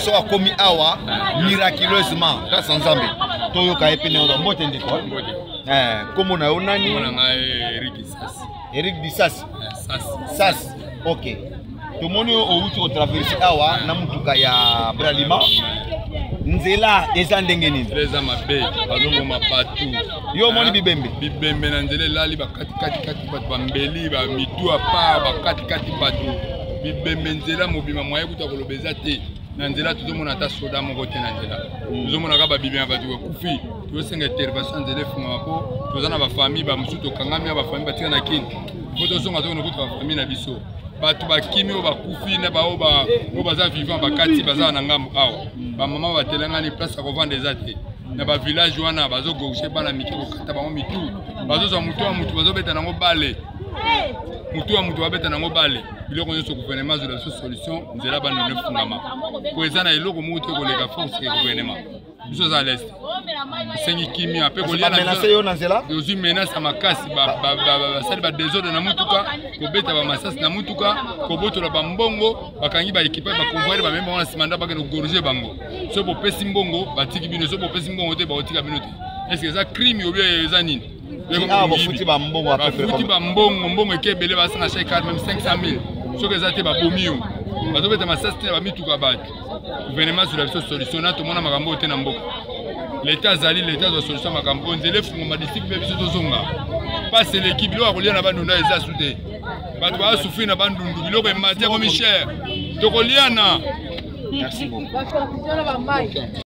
so akomi awa miraculeusement grâce nzambe toyoka epene ozo mbote ndeko komo na onani Eric Disasi Sas OK tomoni outi o traverser awa na mutuka ya Bralima nzela eza ndenge nini eza mabe bazongo mapatu yo moni bibembe na nzela lali ba kati batu bambeli ba mitu apa ba kati batu bibembe nzela mobima moye kuta kolobeza te na nzela tozomona ta soda moko te na nzela tozomona ka ba bibima batu kufi tosenga intervention nzela funga ko tozana ba famille ba musuto kangami ba famille batika na kini foto zonga to kuta ba famille na biso batu bakimi bakufi na baoba baza vivant bakati baza na ngambo awa ba mama batelangani place ko vendre ezate na ba village wana bazo gauche bana miki ko kata bango mitu bazo za mutu wa mutu bazo beta nango bale mutu wa mutu babeta nango bale biloko nyonso gouvernement zo la solution nzela bana ne fungama ko ezana eloko mutu ko leka force ke gouvernement biso za l'est sengi kimi ape ko lia na yo na nzela yozi menace makasi ba sali ba désordre na mutuka ko beta ba masasi na mutuka ko botola ba mbongo bakangi ba équipage ba convoyer ba memba wana simanda ba ke gorger bango so bo pesi mbongo batiki bino so bo pesi mbongo te ba otika bino te est-ce que ça crime ou bien ça nini ba futi ba mbongo ba futi ba mbongo ekebele ba sanga chèque même 500,000 so que ça te ba bomio bato beta masasi te ba mituka batu gouvernement sur la solution na to mona makambo te na mboka l'état zali l'état de solution makambo nzele fungo ma disciple biso tozonga passe l'équipe lo akolia na bandunda eza soute bato ba souffrir na bandundu biloko e matière comme cher to koliana merci beaucoup